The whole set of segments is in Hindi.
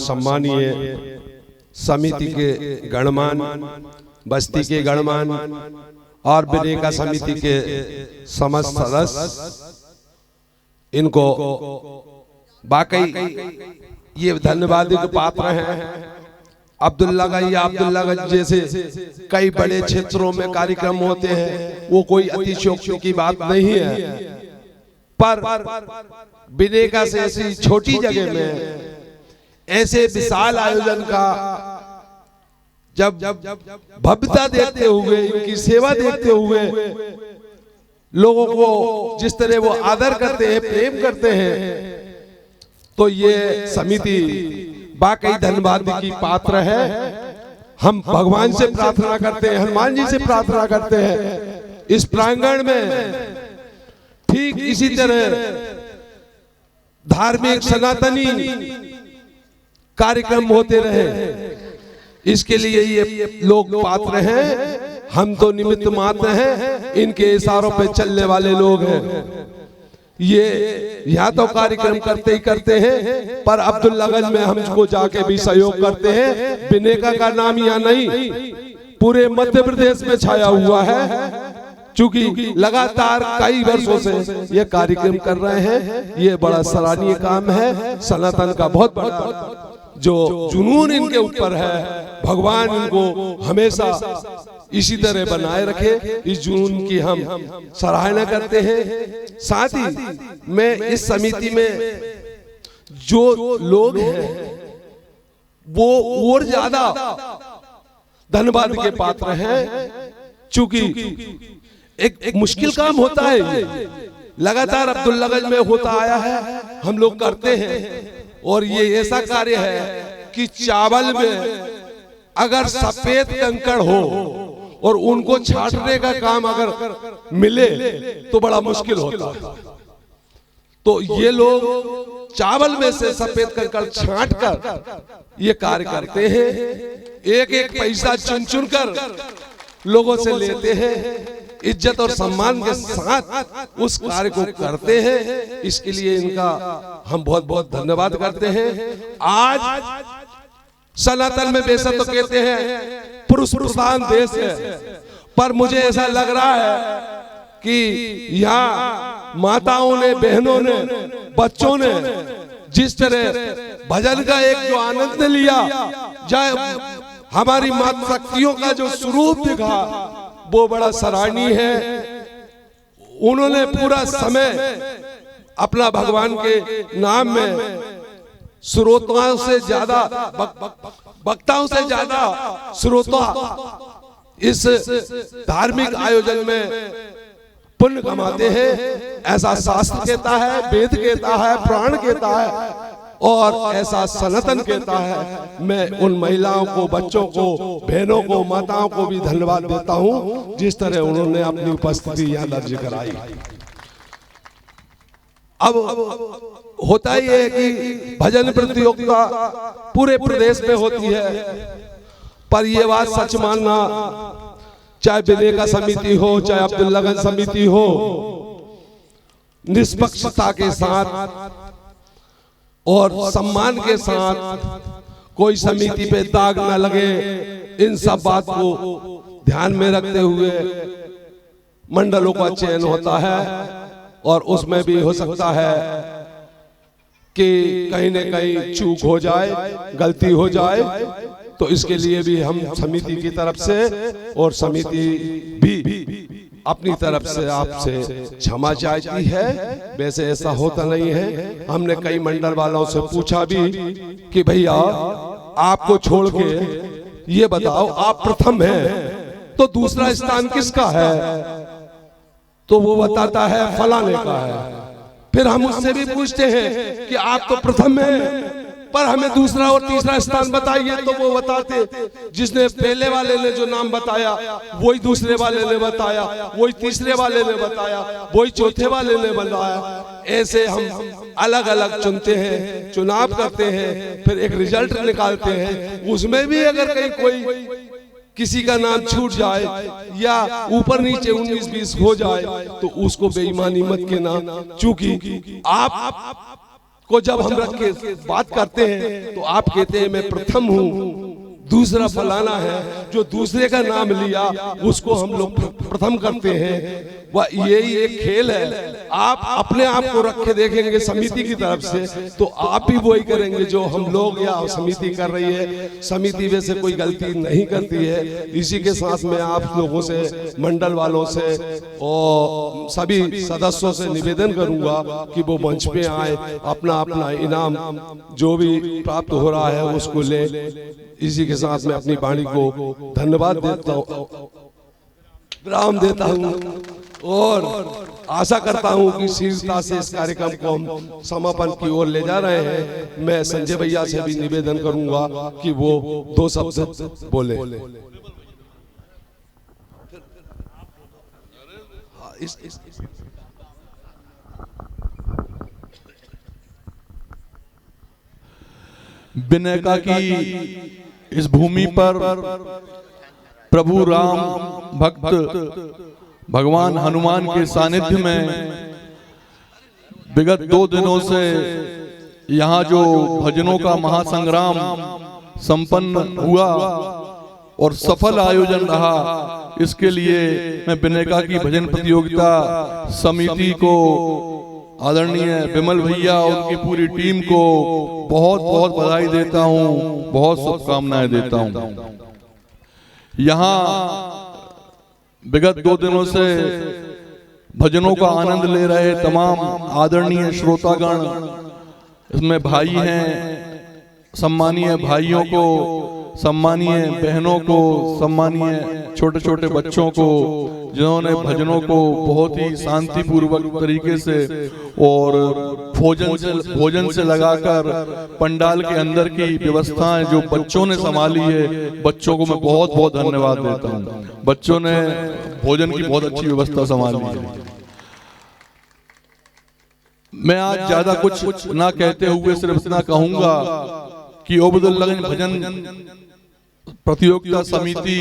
सम्मानीय समिति के गणमान, बस्ती के गणमान और विनेका समिति के समस्त सदस्य, इनको वाकई ये धन्यवाद के पात्र हैं। अब्दुल्लागंज जैसे कई बड़े क्षेत्रों में कार्यक्रम होते हैं, वो कोई अतिशयोक्ति की बात नहीं है, पर विनेका से ऐसी छोटी जगह में ऐसे विशाल आयोजन का जब भव्यता देखते हुए, इनकी सेवा देखते हुए, लोगों को जिस तरह वो आदर करते हैं, प्रेम करते हैं, तो ये समिति वाकई धन्यवाद की पात्र है। हम भगवान से प्रार्थना करते हैं, हनुमान जी से प्रार्थना करते हैं, इस प्रांगण में ठीक इसी तरह धार्मिक सनातनी कार्यक्रम होते रहे, इसके लिए ये लोग पात्र हैं। हम तो निमित्त मात्र हैं, इनके इशारों पे चलने वाले लोग हैं। ये यहाँ तो कार्यक्रम करते ही करते हैं, पर अब्दुल्लागंज में हमको जाके भी सहयोग करते हैं। विनेका का नाम यहाँ नहीं, पूरे मध्य प्रदेश में छाया हुआ है, क्योंकि लगातार कई वर्षों से ये कार्यक्रम कर रहे हैं। ये बड़ा सराहनीय काम है। सनातन का बहुत बड़ा जो जुनून इनके ऊपर है, भगवान इनको हमेशा इसी तरह बनाए रखे। इस जुनून की हम सराहना करते हैं। साथ ही मैं इस समिति में जो लोग हैं वो और ज्यादा धन्यवाद के पात्र हैं, क्योंकि एक मुश्किल काम होता है, लगातार अब्दुल्लागंज में होता आया है, हम लोग करते हैं। और ये ऐसा कार्य है कि चावल में अगर सफेद कंकड़ हो और उनको छांटने का काम अगर मिले तो बड़ा मुश्किल होता है। तो ये लोग चावल में से सफेद कंकड़ छांट कर ये कार्य करते हैं। एक एक पैसा चुन चुन कर लोगों से लेते हैं, इज्जत और सम्मान के साथ उस कार्य को करते हैं। इसके लिए इनका हम बहुत बहुत धन्यवाद करते हैं। आज सनातन में वैसे तो कहते हैं पुरुष प्रधान देश है, पर मुझे ऐसा लग रहा है कि यहाँ माताओं ने, बहनों ने, बच्चों ने जिस तरह भजन का एक जो आनंद लिया, चाहे हमारी माता शक्तियों का जो स्वरूप दिखा, वो बड़ा सराहनीय है। उन्होंने पूरा समय अपना भगवान के नाम में श्रोताओं से ज्यादा, वक्ताओं से ज्यादा श्रोता इस धार्मिक आयोजन में पुण्य कमाते हैं। ऐसा शास्त्र कहता है, वेद कहता है, पुराण कहता है, और ऐसा सनातन कहता है। मैं उन महिलाओं को, बच्चों को, बहनों को, माताओं को भी धन्यवाद देता हूं, जिस तरह उन्होंने अपनी उपस्थिति यहाँ दर्ज कराई। अब होता ही है कि भजन प्रतियोगिता पूरे प्रदेश में होती है, पर ये बात सच मानना, चाहे विनेका समिति हो, चाहे अब्दुल्लागंज समिति हो, निष्पक्षता के साथ और सम्मान के साथ, कोई समिति पे दाग न लगे, इन सब बात को ध्यान में रखते हुए मंडलों का चयन होता है। और उसमें भी हो सकता है कि कहीं न कहीं चूक हो जाए, गलती हो जाए, तो इसके लिए भी हम समिति की तरफ से और समिति भी अपनी तरफ से आपसे क्षमा चाहती है। वैसे ऐसा होता नहीं है। हमने कई मंडल वालों से पूछा भी कि भैया आपको छोड़ के ये बताओ, आप प्रथम हैं तो दूसरा स्थान किसका है? तो वो बताता है फलाने का है। फिर हम उससे भी पूछते हैं कि आप तो प्रथम हैं, पर हमें दूसरा और तीसरा स्थान बताइए। तो वो बताते, जिसने पहले वाले ने जो नाम बताया वही दूसरे वाले ने बताया, वही तीसरे वाले ने बताया, वही चौथे वाले ने बताया। ऐसे हम अलग अलग चुनते हैं, चुनाव करते हैं, फिर एक रिजल्ट निकालते हैं। उसमें भी अगर कहीं कोई किसी का नाम छूट जाए या ऊपर नीचे 19-20 हो जाए, तो उसको बेईमानी मत के नाम, चूंकि आप को जब हम रख के बात करते हैं तो आप कहते हैं मैं प्रथम हूँ, दूसरा फलाना है, जो दूसरे का नाम लिया उसको हम लोग प्रथम करते हैं। वह यही एक खेल है। आप अपने आप को रख के देखेंगे समिति की तरफ से तो आप भी वही करेंगे जो हम लोग या समिति कर रही है। समिति वैसे कोई गलती नहीं करती है। इसी के साथ मैं आप लोगों से, मंडल वालों से और सभी सदस्यों से निवेदन करूंगा कि वो मंच पे आए, अपना अपना इनाम जो भी प्राप्त हो रहा है उसको ले। इसी के साथ मैं अपनी वाणी को धन्यवाद देता हूँ, विराम देता हूँ और आशा करता हूँ कि शीघ्रता से इस कार्यक्रम को हम समापन की ओर ले जा रहे हैं। मैं संजय भैया से भी निवेदन करूंगा कि वो 2 शब्द बोले। बिनेका की इस भूमि पर प्रभु राम भक्त भगवान हनुमान के सानिध्य में विगत 2 दिनों से यहाँ जो भजनों का महासंग्राम संपन्न हुआ और सफल आयोजन रहा, इसके लिए मैं बिनेका की भजन प्रतियोगिता समिति को, आदरणीय विमल भैया और उनकी पूरी टीम को बहुत बहुत बधाई देता हूँ, बहुत शुभकामनाएं देता हूँ। यहाँ विगत 2 दिनों से भजनों का आनंद ले रहे तमाम आदरणीय श्रोतागण, इसमें भाई हैं, सम्मानीय भाइयों को, सम्मानीय बहनों को, सम्मानीय छोटे छोटे बच्चों को, जिन्होंने भजनों को बहुत ही शांतिपूर्वक तरीके से और भोजन से लगाकर पंडाल के अंदर की व्यवस्थाएं जो बच्चों ने संभाली है, बच्चों को मैं बहुत बहुत धन्यवाद देता हूं। बच्चों ने भोजन की बहुत अच्छी व्यवस्था संभाली है। मैं आज ज्यादा कुछ ना कहते हुए सिर्फ इतना कहूंगा कि ओबदुल्लागंज भजन प्रतियोगिता समिति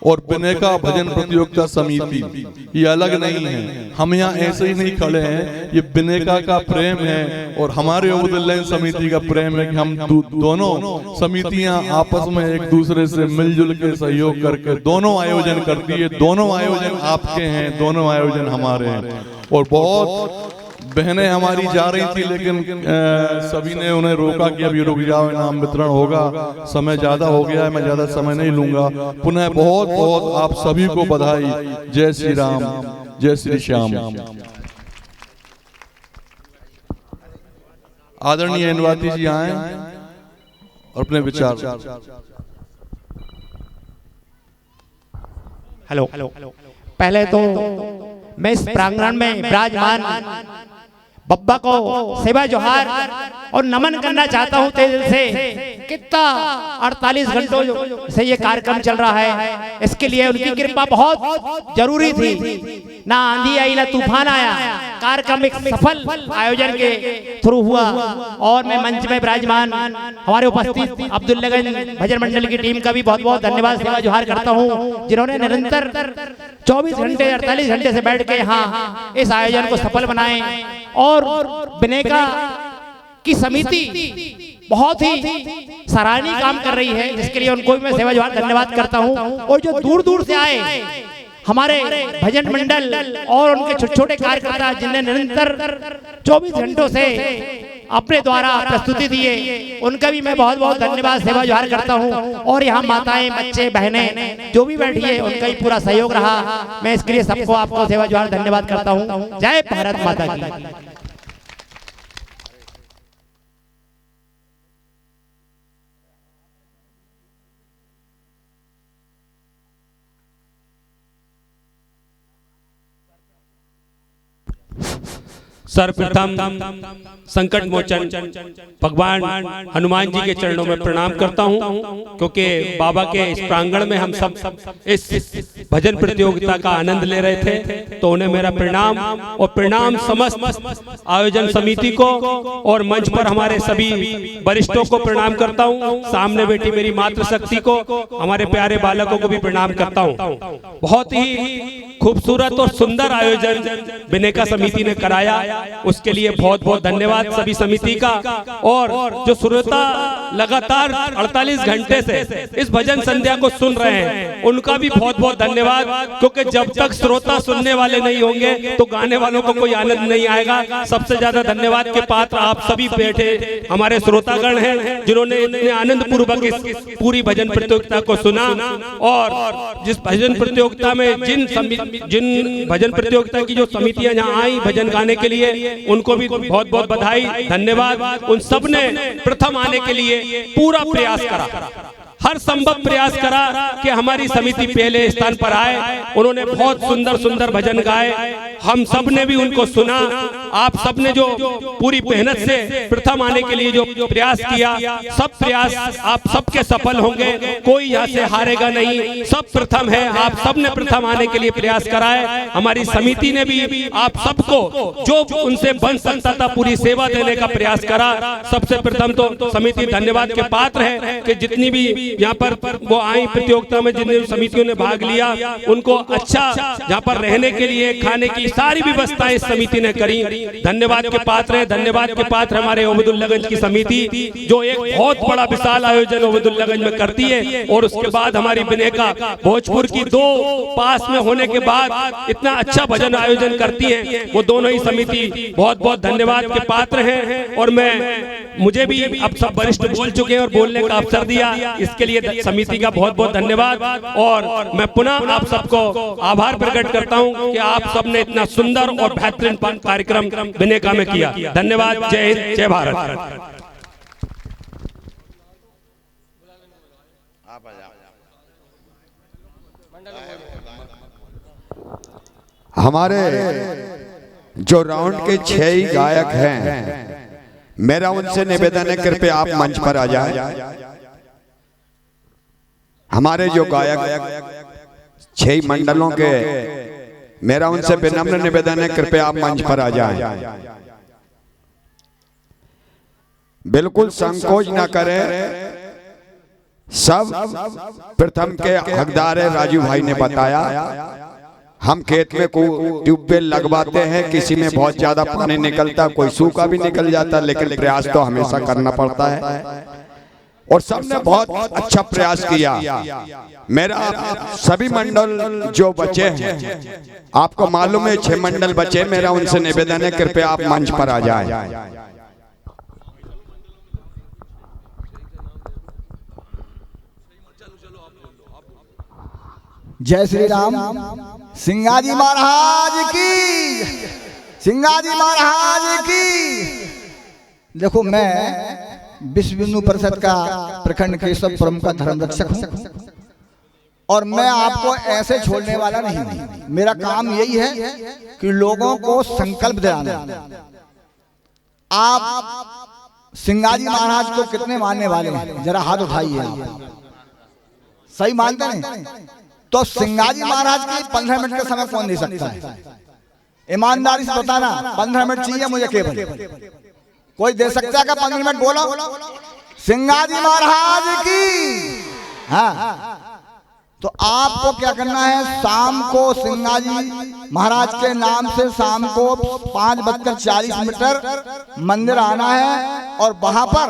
और बिनेका भजन प्रतियोगिता समिति ये अलग नहीं है। हम यहाँ ऐसे ही नहीं खड़े हैं, ये बिनेका का प्रेम है और हमारे ओबदुल्लागंज समिति का प्रेम है कि हम दोनों समितियां आपस में एक दूसरे से मिलजुल के सहयोग करके दोनों आयोजन करती है। दोनों आयोजन आपके हैं, दोनों आयोजन हमारे हैं। और बहुत बहनें हमारी जा रही थी लेकिन सभी ने उन्हें रोका कि अभी रुक जाओ, इनाम वितरण होगा, समय ज्यादा हो गया है, मैं ज्यादा समय नहीं लूंगा। पुनः बहुत बहुत आप सभी को बधाई। जय श्री राम, जय श्री श्याम। आदरणीय इनवाती जी आए और अपने विचार। हेलो, पहले तो मैं इस प्रांगण में विराजमान बब्बा को सेवा जोहार और नमन करना चाहता हूं तेज से। कितना 48 घंटों से ये कार्यक्रम चल रहा है, इसके लिए उनकी कृपा बहुत जरूरी थी। ना आंधी आई ना तूफान आया, कार्यक्रम एक सफल आयोजन के थ्रू हुआ। और मैं मंच में विराजमान हमारे उपस्थित अब्दुल्लागंज भजन मंडल की टीम का भी बहुत बहुत धन्यवाद सेवा जोहार करता हूं, जिन्होंने निरंतर 24 घंटे 48 घंटे से बैठ के यहाँ इस आयोजन को सफल बनाए। और बिनेका की समिति बहुत ही सराहनीय काम कर रही है, जिसके लिए उनको भी मैं सेवा जोहार धन्यवाद करता हूं। और जो दूर दूर से आए हमारे भजन मंडल और उनके छोटे छोटे कार्यकर्ता, जिन्हें निरंतर 24 घंटों से अपने द्वारा प्रस्तुति दिए, उनका भी मैं बहुत बहुत धन्यवाद सेवा जोहार करता हूं। और यहाँ माताएं, बच्चे, बहनें जो भी बैठी है, उनका भी पूरा सहयोग रहा। मैं इसके लिए सबको आपको सेवा जोहार धन्यवाद करता हूं। जय भारत माता की। सर्वप्रथम संकट मोचन भगवान हनुमान जी के चरणों में प्रणाम करता हूं, क्योंकि बाबा के इस प्रांगण में हम सब इस भजन प्रतियोगिता का आनंद ले रहे थे। तो उन्हें मेरा प्रणाम और प्रणाम समस्त आयोजन समिति को और मंच पर हमारे सभी वरिष्ठों को प्रणाम करता हूं। सामने बैठी मेरी मातृशक्ति को, हमारे प्यारे बालकों को भी प्रणाम करता हूं। बहुत ही खूबसूरत और सुंदर आयोजन बिनेका समिति ने कराया। उसके लिए बहुत बहुत धन्यवाद सभी समिति का। और जो श्रोता लगातार 48 घंटे से इस भजन संध्या को सुन रहे हैं उनका भी बहुत बहुत धन्यवाद, क्योंकि जब तक श्रोता सुनने वाले नहीं होंगे तो गाने वालों को कोई आनंद नहीं आएगा। सबसे ज्यादा धन्यवाद के पात्र आप सभी बैठे हमारे श्रोतागण हैं, जिन्होंने इतने आनंद पूर्वक इस पूरी भजन प्रतियोगिता को सुना। और जिस भजन प्रतियोगिता में जिन भजन प्रतियोगिता की जो समितियां यहाँ आई भजन गाने के लिए, उनको भी बहुत बहुत बधाई, धन्यवाद। उन सब ने प्रथम आने के लिए पूरा प्रयास करा, हर संभव प्रयास करा कि हमारी समिति पहले स्थान पर आए। उन्होंने बहुत सुंदर सुंदर भजन गाए, हम सब ने भी उनको सुना। आप सब ने जो पूरी मेहनत से प्रथम आने के लिए जो प्रयास किया, सब प्रयास आप सबके सफल होंगे, कोई यहाँ से हारेगा नहीं, सब प्रथम है। आप सब ने प्रथम आने के लिए प्रयास कराए। हमारी समिति ने भी आप सबको जो उनसे बन सकता था पूरी सेवा देने का प्रयास करा। सबसे प्रथम तो समिति धन्यवाद के पात्र है कि जितनी भी यहाँ पर वो आई प्रतियोगिता में, जिन समितियों ने भाग लिया, उनको अच्छा यहाँ पर रहने के लिए खाने की सारी व्यवस्थाएं इस समिति ने करी। धन्यवाद के पात्र है। धन्यवाद के पात्र हमारे ओबेदुल्लागंज की समिति, जो एक बहुत बड़ा विशाल आयोजन ओबेदुल्लागंज में करती है। और उसके बाद हमारी बिनेका भोजपुर की 2 पास में होने के बाद इतना अच्छा भजन आयोजन करती है। वो दोनों ही समिति बहुत बहुत धन्यवाद के पात्र हैं। और मुझे भी अब सब वरिष्ठ बोल चुके हैं और बोलने का अवसर दिया, इसके लिए समिति का बहुत बहुत धन्यवाद। और मैं पुनः आप सबको आभार प्रकट करता हूं कि आप सबने इतना सुंदर और बेहतरीन कार्यक्रम बिनेका में किया। धन्यवाद। जय हिंद, जय भारत। हमारे जो राउंड के 6 ही गायक हैं, मेरा उनसे निवेदन है कृपया आप मंच पर आ जाएं। हमारे जो गायक 6 मंडलों के, मेरा उनसे विनम्र निवेदन है कृपया आप मंच पर आ जाएं। बिल्कुल संकोच न करें। सब प्रथम के हकदार है, राजू भाई ने बताया। हम खेत में ट्यूबवेल लगवाते हैं, किसी में बहुत ज्यादा पानी निकलता, कोई सूखा भी निकल जाता, लेकिन प्रयास तो हमेशा करना पड़ता है। और सबने बहुत अच्छा प्रयास किया। मेरा सभी मंडल जो बचे हैं, आपको मालूम है 6 मंडल बचे, मेरा उनसे निवेदन है कृपया आप मंच पर आ जाएं। जय श्री राम। सिंगाजी महाराज की, सिंगाजी महाराज की। देखो, मैं विश्व हिंदू परिषद का प्रखंड केशव पुरम का धर्म रक्षक हूं और मैं आपको ऐसे छोड़ने वाला नहीं हूं। मेरा काम यही है कि लोगों को संकल्प दिलाना। आप सिंगाजी महाराज को कितने मानने वाले हैं? जरा हाथ उठाइए। आप सही मानते हैं? तो सिंगाजी महाराज की 15 मिनट का समय कौन दे सकता है? ईमानदारी से बताना। 15 मिनट चाहिए मुझे केवल। कोई दे सकता है क्या 15 मिनट? बोलो। सिंगाजी महाराज की। हाँ, तो आपको क्या करना है? शाम को सिंगाजी महाराज के नाम से शाम को 5:40 मंदिर आना है और वहां पर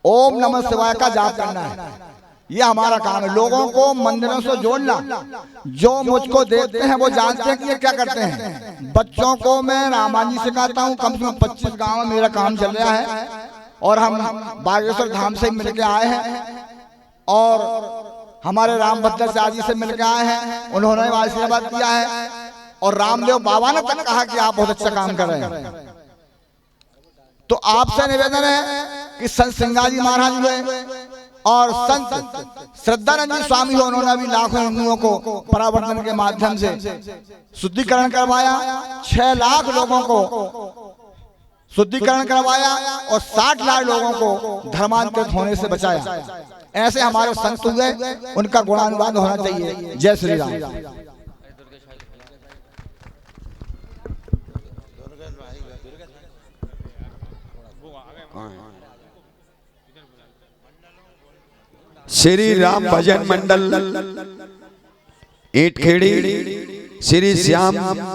ओम नमः शिवाय का जाप करना है। ये हमारा काम है, लोगों को मंदिरों से जोड़ना। जो मुझको देखते हैं वो जानते हैं कि ये क्या करते हैं। बच्चों को मैं रामायण जी सिखाता हूँ, कम से कम 25 गाँव में मेरा काम चल रहा है। और हम बागेश्वर धाम से मिलके आए हैं और हमारे रामभद्र जी से मिलके आए हैं, उन्होंने आशीर्वाद किया है। और रामदेव बाबा ने तक कहा कि आप बहुत अच्छा काम कर रहे हैं। तो आपसे निवेदन है कि संत सिंगाजी महाराज हुए और संत श्रद्धानंद स्वामी हो, उन्होंने भी लाखों हिंदुओं को परावर्तन के माध्यम से शुद्धिकरण करवाया। 6 लाख लोगों को शुद्धिकरण करवाया और 60 लाख लोगों को धर्मांतरित होने से बचाया। ऐसे हमारे संत हुए, उनका गुणानुवाद होना चाहिए। जय श्री राम। श्री राम भजन मंडल ईंटखेड़ी, श्री श्याम